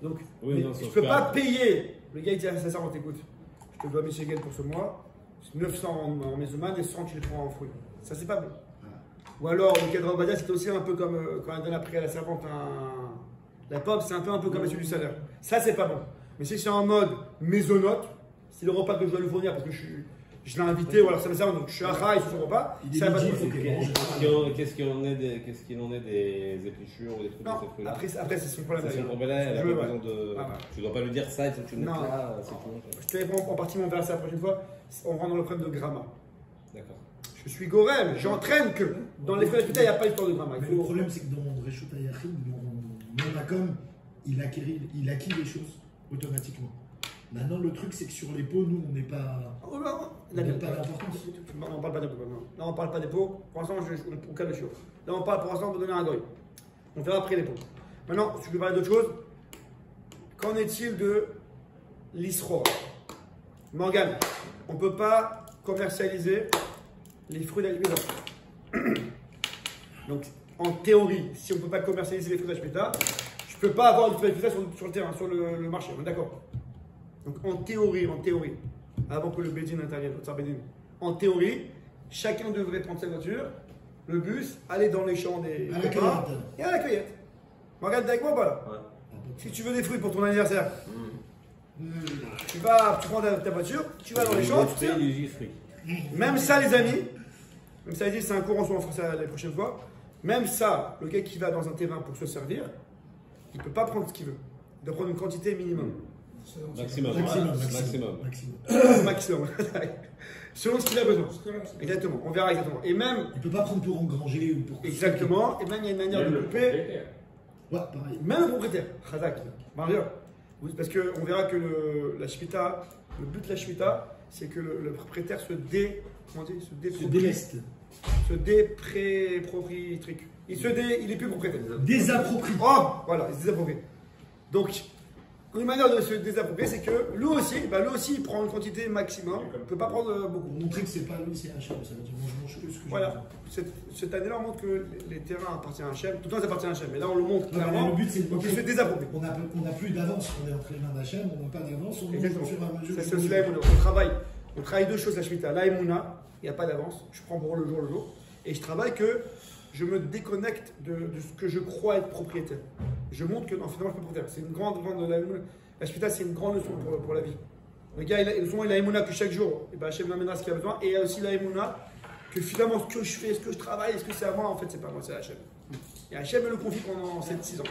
Donc, Oui, mais non, je sauf peux que- pas payer. Le gars il dit à sa sœur, on t'écoute. Je te dois 1000 shekels pour ce mois, 900 en musulman et 100 tu les prends en fruits. Ça c'est pas bon. Ou alors le cadre Badia c'était aussi un peu comme quand elle donne après à la servante la pomme, c'est un peu comme celui du salaire. Ça c'est pas bon. Mais si c'est en mode maisonnote, c'est le repas que je dois lui fournir parce que je l'ai invité ou alors ça me sert donc je suis à Raï sur son repas, Il est ça va pas midi, de il faut qu'il mange. Qu'est-ce qu'il en est des épluchures ou des trucs Non, de ces fruits-là? après c'est son problème. C'est son d'ailleurs. problème, elle a Je veux, pas ouais. besoin de. Ah, ouais. Tu dois pas lui dire ça, il faut que tu le mettes Non. là, c'est tout. Je te réponds en partie mon verset la prochaine fois, on rentre dans le problème de gramma. D'accord. Je suis gorem, j'entraîne que. Dans les frais de il n'y a pas d'histoire de gramma. Mais Il le faut- problème, c'est que dans Reshut Hayachim, dans Macom, il acquit les choses automatiquement. Maintenant, le truc, c'est que sur les pots, nous, on n'est pas. Oh là, On n'a pas d'importance. Non, on parle pas des pots. Non. Là, on parle pas des pots. Pour l'instant, on calme les choses. Là, on parle pour l'instant de donner un goy. On verra après les pots. Maintenant, si tu veux parler d'autre chose, qu'en est-il de l'isro? Morgane, on ne peut pas commercialiser les fruits d'Ashmita. Donc, en théorie, si on ne peut pas commercialiser les fruits d'Ashmita, je ne peux pas avoir des fruits d'Ashmita sur le terrain, sur le marché. On est d'accord? Donc, en théorie, avant que le Bédine intervienne, le Tsar Bédine, en théorie, chacun devrait prendre sa voiture, le bus, aller dans les champs des À la copains cueillette. et à la cueillette. Morgane, t'es avec moi ou pas là? Ouais. Si tu veux des fruits pour ton anniversaire, tu prends ta voiture, tu vas dans les champs, tu tires. les fruits. Même ça, les amis, même ça, c'est un courant, on fera ça la prochaine fois. Même ça, le gars qui va dans un terrain pour se servir, il ne peut pas prendre ce qu'il veut. Il doit prendre une quantité minimum. Maximum. Maximum. Selon ce qu'il a besoin. Exactement. On verra exactement. Et même, Il ne peut pas prendre pour engranger ou pour. exactement, et même il y a une manière Même de le couper. propriétaire. Ouais, pareil. Même le propriétaire, Khazak, Mario. Oui, parce qu'on verra que la Shemitah, le but de la Shemitah, c'est que le propriétaire se Se déleste. truc. Il est plus propriétaire. Désapproprie. Oh, voilà, il se désapproprie. Donc, une manière de se désapproprier, c'est que lui aussi, il prend une quantité maximum. Il ne peut pas prendre Pour beaucoup. montrer que c'est pas lui, c'est Hachem. Ça veut dire, moi, je mange que ce que Voilà. Cette année-là, on montre que les terrains appartiennent à Hachem. Tout le temps, ça appartient à Hachem. Mais là, on le montre je mange. clairement. Le but, c'est de Donc, il se montrer désapproprie. qu'on n'a plus d'avance. On est entre les mains d'Hachem, on n'a pas d'avance. On mange Exactement. au fur et à mesure. Ça, c'est aussi la Emouna. On travaille deux choses la Shemitah. La Emouna, il n'y a pas d'avance. Je prends pour le jour. Et je travaille que je me déconnecte de ce que je crois être propriétaire. Je montre que non, finalement, je suis propriétaire. C'est une grande la Shemitah, c'est une grande leçon pour la vie. Le gars, souvent, il a Emouna que chaque jour, et ben, Hachem m'amènera ce qu'il a besoin. Et il y a aussi la Emouna que finalement, ce que je fais, ce que je travaille, est-ce que c'est à moi? En fait, c'est pas moi, c'est Hachem. Et Hachem me le confie pendant 7-6 ans.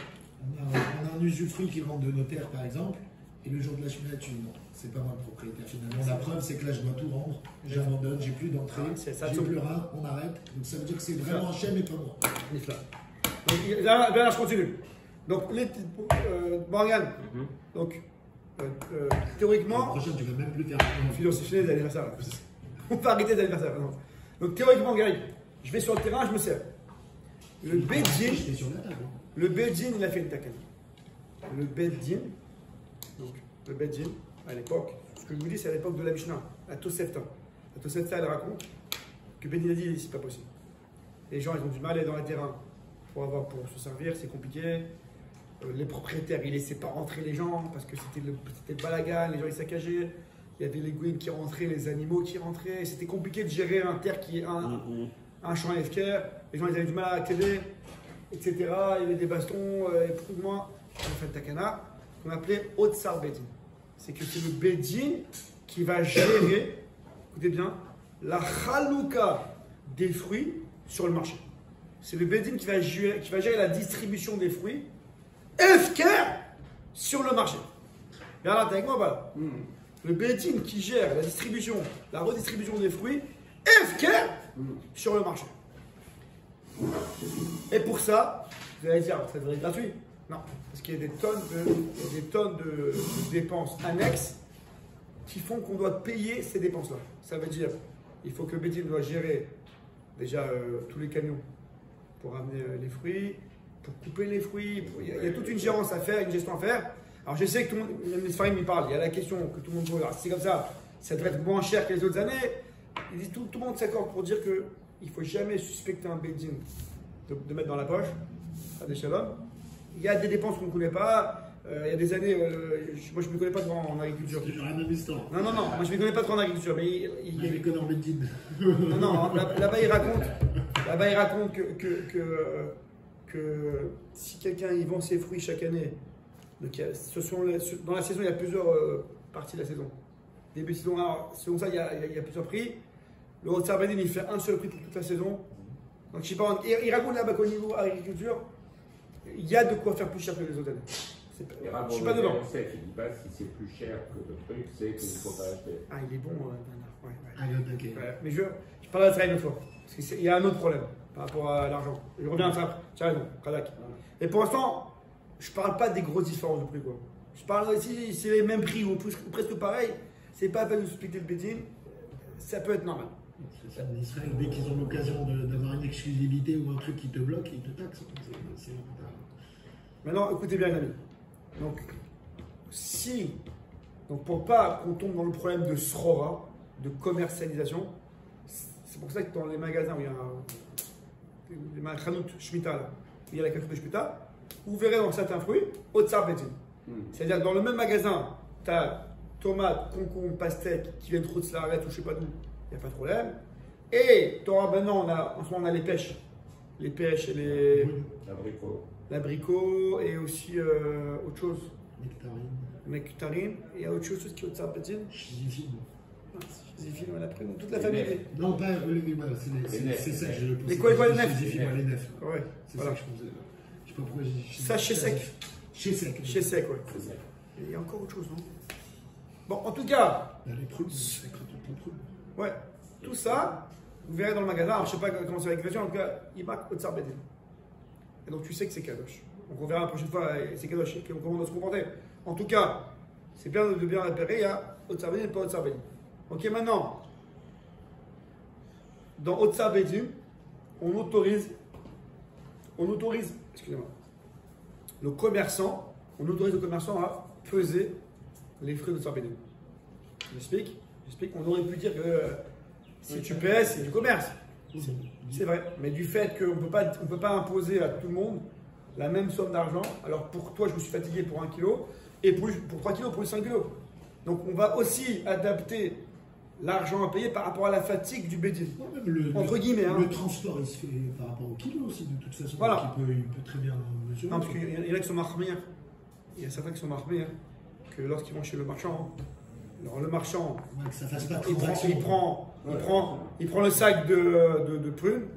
On a un usufruit qui rentre de notaire, par exemple, et le jour de la Shemitah, tu dis non, c'est pas moi le propriétaire finalement. La preuve, c'est que là, je dois tout rendre, j'abandonne, j'ai plus d'entrée, C'est ça, j'ai tout. plus rien, on arrête. Donc ça veut dire que c'est vraiment Hachem et pas moi. Donc, là, je continue. Donc, Morgane, donc, La théoriquement, prochaine, tu vas même plus faire. c'est fini les anniversaires. On va arrêter les anniversaires. Non. Donc, théoriquement, Gary, je vais sur le terrain, je me sers. Le Beddin, il a fait une takana. Le Beddin, à l'époque, ce que je vous dis, c'est à l'époque de la Mishnah, la Tosefta. La Tosefta, elle raconte que Beddin a dit, c'est pas possible. Les gens, ils ont du mal à aller dans les terrains pour se servir, c'est compliqué. Les propriétaires, ils ne laissaient pas rentrer les gens parce que c'était le balagan, les gens ils saccageaient. Il y avait les gouines qui rentraient, les animaux qui rentraient. C'était compliqué de gérer un terre qui est un champ FKR. Les gens ils avaient du mal à accéder, etc. Il y avait des bastons, et beaucoup de moins. On a fait le takana, qu'on appelait Otsar Beddin. C'est que c'est le Beddin qui va gérer, écoutez bien, la chalouka des fruits sur le marché. C'est le Beddin qui va gérer la distribution des fruits FKR sur le marché. Regarde, t'es avec moi, voilà. Le Beddin qui gère la distribution, la redistribution des fruits FKR sur le marché. Et pour ça, vous allez dire, ça devrait être gratuit. Non, parce qu'il y a des tonnes de dépenses annexes qui font qu'on doit payer ces dépenses-là. Ça veut dire, il faut que le Beddin doit gérer déjà tous les camions pour amener les fruits, pour couper les fruits. Il y a toute une gérance à faire, une gestion à faire. Alors je sais que tout le monde, même les Sfarim me parlent, il y a la question que tout le monde pose. Alors, si c'est comme ça, ça devrait être moins cher que les autres années. Ils disent, tout le monde s'accorde pour dire qu'il ne faut jamais suspecter un Beddin de mettre dans la poche, à des shalom. Il y a des dépenses qu'on ne connaît pas. Il y a des années, moi je ne me connais pas trop en agriculture. Non, moi je ne me connais pas trop en agriculture, mais il les connaît en Beddin. Non, là-bas il raconte que si quelqu'un il vend ses fruits chaque année, donc dans la saison il y a plusieurs parties de la saison. Début de saison, alors selon ça il y a plusieurs prix. Le Otsar Beddin il fait un seul prix pour toute la saison. Donc je sais pas, il raconte là-bas qu'au niveau agriculture, il y a de quoi faire plus cher que les autres années. Je suis pas dedans. Il dit pas si c'est plus cher que le truc, c'est qu'il ne faut pas acheter. Ah, il est bon, ouais. Okay. Ouais, mais je parle de ça une autre fois. Parce qu'il y a un autre problème par rapport à l'argent. Je reviens à ça. Tu as raison, Kadak. Et pour l'instant, je parle pas des grosses différences de prix, quoi. Je parle si c'est les mêmes prix ou presque pareil, c'est pas à peine de splitter le Beddin, ça peut être normal. C'est ça, en Israël, dès qu'ils ont l'occasion d'avoir une exclusivité ou un truc qui te bloque, ils te taxent. C'est lamentable. Maintenant, écoutez bien, les amis. Donc pour pas qu'on tombe dans le problème de srora, de commercialisation, c'est pour ça que dans les magasins où il y a les magasins Shemitah, où il y a la carte de Shemitah, vous verrez dans certains fruits, Otsar Beddin. C'est-à-dire dans le même magasin, tu as tomates, concombres, pastèques qui viennent trop de Slavet ou je sais pas d'où, il n'y a pas de problème. Et maintenant, en ce moment, on a les pêches. Les pêches et les. L'abricot et aussi autre chose. Nectarine. Et il y a autre chose qui est Otsar Beddin. Chizifim, on a pris toute la famille. Non, pas c'est ça que je pose. Les quoi, les nefs. Les nefs. Ouais, c'est ça que je posais. Je sais pas pourquoi j'ai dit. Ça, chez sec. Chez sec. Chez sec, ouais. Et il y a encore autre chose, non? Bon, en tout cas. Les prunes, ouais, tout ça, vous verrez dans le magasin. Alors, je ne sais pas comment c'est avec les gens, en tout cas, il marque Otsar Beddin. Et donc, tu sais que c'est Kadosh. Donc, on verra la prochaine fois, c'est Kadosh, comment on doit se comporter. En tout cas, c'est bien de bien repérer, il y a Otsar Beddin et pas Otsar Beddin. Ok, maintenant, dans Otsar Beddin, on autorise, excusez-moi, on autorise le commerçant à peser les fruits d'Otsar Beddin. J'explique. On aurait pu dire que si tu pèses, c'est du commerce. C'est vrai. Mais du fait qu'on ne peut pas imposer à tout le monde la même somme d'argent, alors pour toi, je me suis fatigué pour 1 kilo, et pour 3 kilos, pour 5 kilos. Donc on va aussi adapter l'argent à payer par rapport à la fatigue du Beddin. Entre guillemets. Le transport, il se fait par rapport au kilo aussi, de toute façon. Voilà. Il peut très bien mesurer. Non, parce qu'il y en a qui sont marmires. Il y a certains qui sont marmires que lorsqu'ils vont chez le marchand, alors le marchand, ouais, que ça fasse pas il prend le sac de prunes.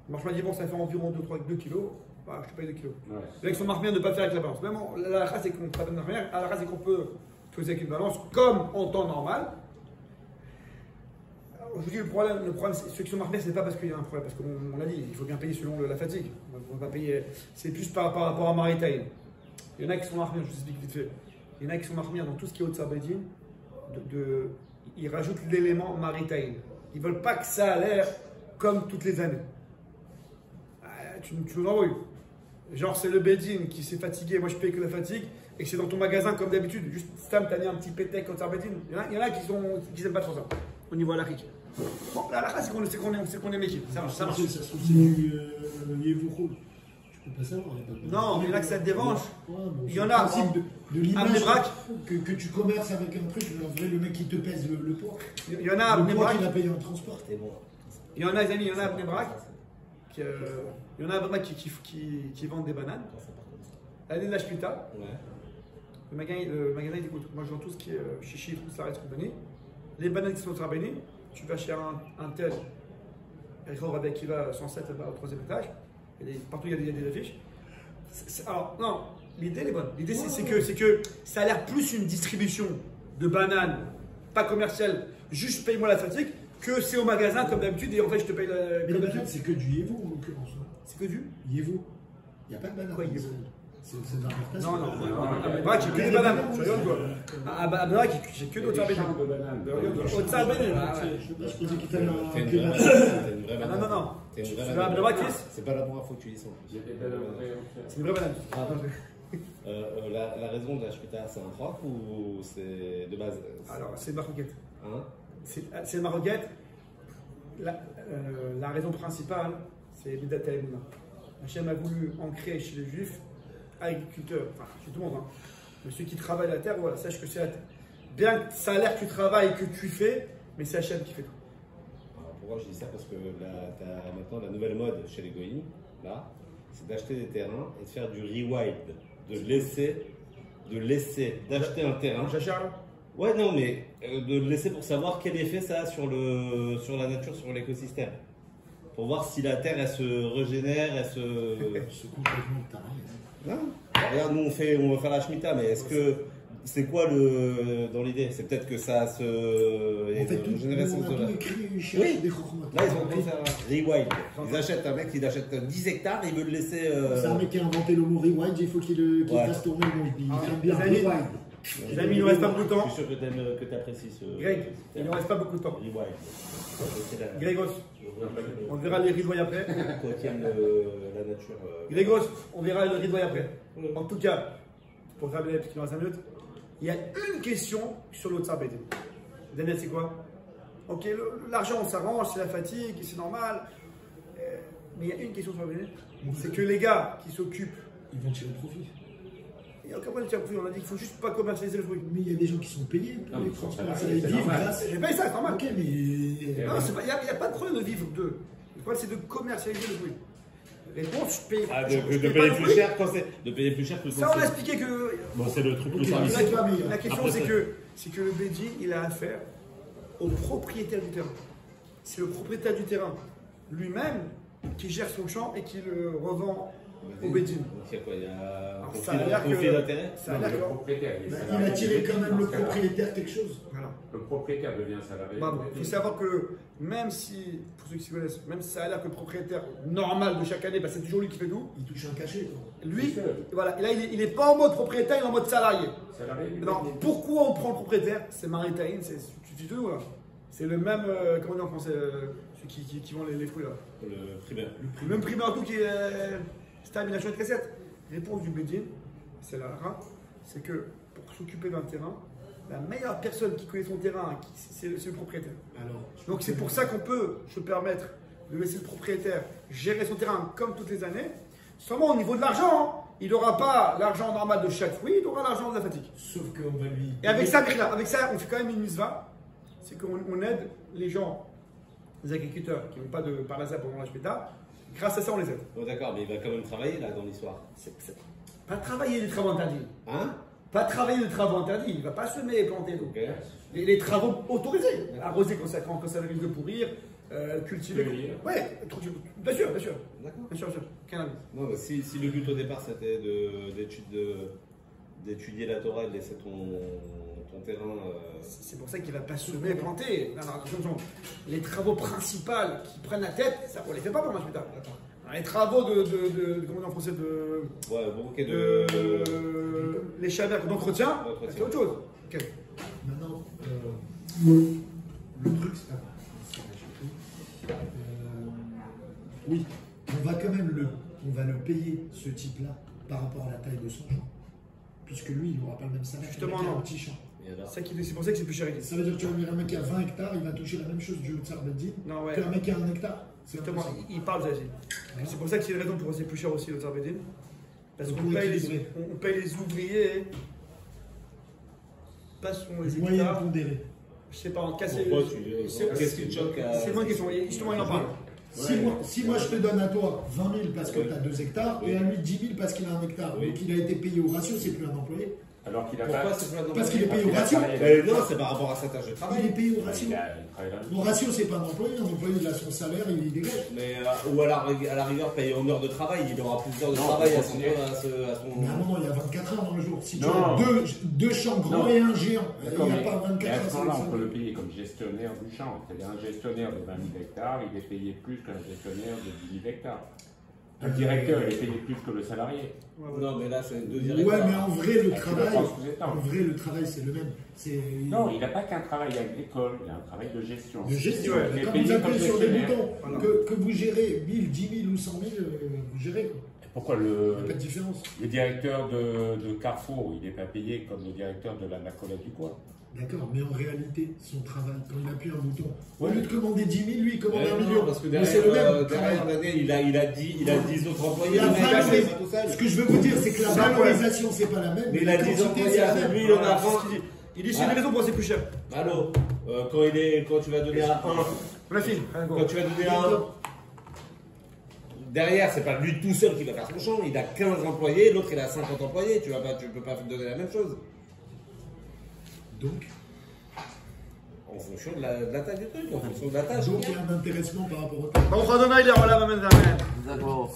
Le marchand dit bon, ça fait environ 2 kilos. Bah, je te paye 2 kilos. Ouais. Là, ils sont marmires de ne pas faire avec la balance. Même la race, c'est qu'on peut peser avec une balance comme en temps normal. Je vous dis, le problème ceux qui sont marmires, ce n'est pas parce qu'il y a un problème, parce qu'on l'a dit, il faut bien payer selon la fatigue. On va pas payer. C'est plus par rapport à Maritaïn. Il y en a qui sont marmires, je vous explique vite fait. Il y en a qui sont marmires dans tout ce qui est Otsar Beddin. Ils rajoutent l'élément Maritaïn. Ils ne veulent pas que ça a l'air comme toutes les années. Tu nous embrouilles. Genre, c'est le Bedin qui s'est fatigué, moi je paye que la fatigue, et que c'est dans ton magasin comme d'habitude. Juste, Stam, t'as mis un petit pétec comme ça, Bedin. Il y en a qui n'aiment pas trop ça, au niveau halakhique. Bon, la halakha, c'est qu'on est métier. Ça marche. Ça se trouve, c'est du Yevouchou. Je peux pas savoir. Non, il y en a que ça te dérange. Ouais, bon, Il y en a de l'image Amnébrac. que tu commerces avec un truc, en vrai, le mec qui te pèse le poids. Il y en a le poids Amnébrac. qu'il a payé en transport. Il y en a, les amis, il y en a à Amnébrac. Il y en a vraiment qui vendent des bananes. L'année de la Shmita, le magasin il écoute. Moi je vends tout ce qui est chichi, tout ça reste béni. Les bananes qui sont bénies, tu vas chez un tel, avec qui va 107 au 3e étage, partout il y a des affiches. Alors, non, l'idée elle est bonne. L'idée c'est que ça a l'air plus une distribution de bananes, pas commerciale, juste paye-moi la fatigue, que c'est au magasin comme d'habitude et en fait je te paye la. Mais les bananes c'est que du Yevou en l'occurrence. C'est que du Yevou. Il n'y a pas de banane. Quoi, Yevou? C'est d'importation. Non. À Amnébrac, j'ai que des bananes. Tu rigoles quoi? À Amnébrac, j'ai que d'autres arbres. Au Tsar Bénin. Je pensais qu'il fallait T'es une vraie banane. Non. T'es une vraie Tu vas à Amnébrac, Chris? C'est pas la première fois que tu dis ça. C'est une vraie banane. La raison de la Shmita, c'est un froc ou c'est de base? Alors, c'est une maroquette. Hein? C'est une maroquette. La raison principale, c'est Midat Haemunah. Hachem a voulu ancrer chez les juifs, agriculteurs, enfin chez tout le monde, hein. Mais ceux qui travaillent la terre, voilà, sache que c'est la terre. Bien que ça a l'air que tu travailles, que tu fais, mais c'est Hachem qui fait tout. Alors, pourquoi je dis ça? Parce que t'as maintenant la nouvelle mode chez les goïms, là, c'est d'acheter des terrains et de faire du rewild, d'acheter un terrain. J'achète. Ouais, non, mais de le laisser pour savoir quel effet ça a sur la nature, sur l'écosystème. Pour voir si la terre, elle se régénère, elle se... C'est complètement taré. Non. Regarde, nous, on va faire la Shemitah, mais est-ce que... C'est quoi dans l'idée? C'est peut-être que ça se... En fait, tout écrit chez des Chokhmot. Là, ils ont envie de faire un rewild. Ils achètent un mec qui achète 10 hectares, il veut le laisser... C'est un mec qui a inventé le mot rewild, il faut qu'il fasse tourner le mot. Il aime bien rewild. Les amis, il ne nous reste pas beaucoup de temps. Je suis sûr que tu apprécies ce... Greg, il ne nous reste pas beaucoup de temps. Rewild. Grégos, on verra les ridois après. Toi qui aimes la nature... Grégos, on verra les ridois après. En tout cas, pour terminer, parce qu'il nous reste 5 minutes, il y a une question sur l'autre Tsar Bénin. Daniel, c'est quoi? Ok, l'argent, on s'arrange, c'est la fatigue, c'est normal. Mais il y a une question sur le Bénin, c'est que les gars qui s'occupent... Ils vont tirer profit. Il n'y a aucun problème de tirer profit, on a dit qu'il ne faut juste pas commercialiser le fruit. Mais il y a des gens qui sont payés pour les transports. J'ai payé ça, c'est normal. Ok, mais... Non, il n'y a pas de problème de vivre d'eux. Le problème, c'est de commercialiser le fruit. Réponse, je paye. De payer plus cher quand c'est. De payer plus cher que ça, on a expliqué que. Bon, c'est le truc plus service. La question, c'est que le Bédi, il a affaire au propriétaire du terrain. C'est le propriétaire du terrain lui-même qui gère son champ et qui le revend au Bédi. Il y a quoi? Il y a un conflit d'intérêt? Le propriétaire. Il a tiré quand même le propriétaire quelque chose. Voilà. Le propriétaire devient salarié. Il faut savoir que même si, pour ceux qui s'y connaissent, même si ça a l'air que le propriétaire normal de chaque année, bah, c'est toujours lui qui fait tout. Il touche un cachet. Lui, voilà, là il n'est pas en mode propriétaire, il est en mode salarié. Non, pourquoi on prend le propriétaire? C'est Maritain, tu dis tout, c'est le même, comment on dit en français, celui qui vend les fruits là. Le primeur. Le même primeur tout qui est Stamination de cassette. Réponse du Bédine, c'est la rare, c'est que pour s'occuper d'un terrain, la meilleure personne qui connaît son terrain, c'est le propriétaire. Donc c'est pour ça qu'on peut se permettre de laisser le propriétaire gérer son terrain comme toutes les années. Seulement au niveau de l'argent, il n'aura pas l'argent normal de chaque fruit, il aura l'argent de la fatigue. Sauf qu'on va lui... Et avec ça, on fait quand même une mitzvah, c'est qu'on aide les gens, les agriculteurs qui n'ont pas de parnassa pendant la Shmita. Grâce à ça, on les aide. Oh, d'accord, mais il va quand même travailler là dans l'histoire. Pas travailler les travaux interdits. Hein? Pas travailler les travaux interdits. Il ne va pas semer et planter. Donc. Okay. Les travaux autorisés. Arroser quand ça risque de pourrir, cultiver. Ouais, bien sûr. D'accord. Bien sûr. Non, si le but au départ c'était d'étudier la Torah et de laisser ton terrain. C'est pour ça qu'il ne va pas semer et planter. Non, attention. Les travaux principaux qui prennent la tête, ça, on ne les fait pas pour moi, je les travaux comment on dit en français les chavers d'entretien, c'est autre chose. Okay. Maintenant, le truc, c'est pas ce type-là, par rapport à la taille de son champ. Puisque lui, il n'aura pas le même salaire Justement, qu'un non. petit champ. C'est pour ça que c'est plus cher. Ça veut dire que tu vas me dire un mec qui a 20 hectares, il va toucher la même chose du Tsar Beddin Non, ouais. qu'un mec qui a 1 hectare. C'est Justement, impossible. il parle de ça. Voilà. C'est pour ça que c'est une raison pour c'est plus cher aussi le Tsar Beddin. Parce Donc, qu'on pour paye, équilibrer. on paye les ouvriers. Passons les Moyen hectares. pondéré. Je sais pas, en casser. Pourquoi qu'est-ce qui te choque à- C'est moi qui sont. Justement, il en parle. Si moi je te donne à toi 20 000 parce que tu as 2 hectares et à lui 10 000 parce qu'il a 1 hectare, Oui. donc il a été payé au ratio, c'est plus un employé. Alors qu'il a Pourquoi pas. c'est pas Parce qu'il est payé au Il a ratio. travaillé Non, c'est par rapport à sa tâche de Il travail. est payé au Il ratio. travaille là. Au ratio, c'est pas un employé il a son salaire, il dégage. Mais, ou à la rigueur, payé en heures de travail, il aura plus d'heures de Non, travail faut à son. continuer. Mais à un moment, il y a 24 heures dans le jour. Si tu Non. as deux champs grands Non. et un géant, il D'accord, n'y a mais- pas et 24 à ce heures. moment-là, on peut le payer comme gestionnaire du champ. C'est-à-dire un gestionnaire de 20 000 hectares, il est payé plus qu'un gestionnaire de 10 000 hectares. Un directeur, il est payé plus que le salarié. Non, mais là, c'est deux Ouais, directeurs. mais en vrai, le Ah, tu travail, le penses que c'est en vrai, le travail, c'est le même. C'est Non, il n'a pas qu'un travail agricole, il a un travail de gestion. de gestion. Ouais, il est Quand payé vous comme appelez sur des gestionnaire. boutons, Voilà. que vous gérez 1000, 10 000 ou 100 000, vous gérez. Quoi. Pourquoi Il n'y a pas de différence. le directeur de Carrefour, il n'est pas payé comme le directeur de la Macolette du coin? D'accord, mais en réalité, son travail, quand il appuie un bouton, au Ouais. lieu de commander 10 000, lui, il commande Ouais, 1 non, million. parce que Mais c'est le même derrière travail. l'année, il a 10 autres employés. La Le mec, valeur- c'est pas tout seul. Ce que je veux vous dire, c'est que la C'est un valorisation, c'est pas la même. Mais il a la 10 quantité, employés c'est la avec même. lui, il en a Voilà, c'est 20. ce qu'il dit. Il dit c'est une raison pour c'est plus cher. Allô, quand tu vas donner à 1, On la file. Allez, go. quand tu vas donner à 1, derrière, c'est pas lui tout seul qui va faire son champ, il a 15 employés, l'autre il a 50 employés, tu peux pas donner la même chose. Donc, En fonction de la taille du truc, en fonction de la tâche. il y a un intéressement par rapport au temps. Baruch Adonai, les Olam, amen, amen. D'accord.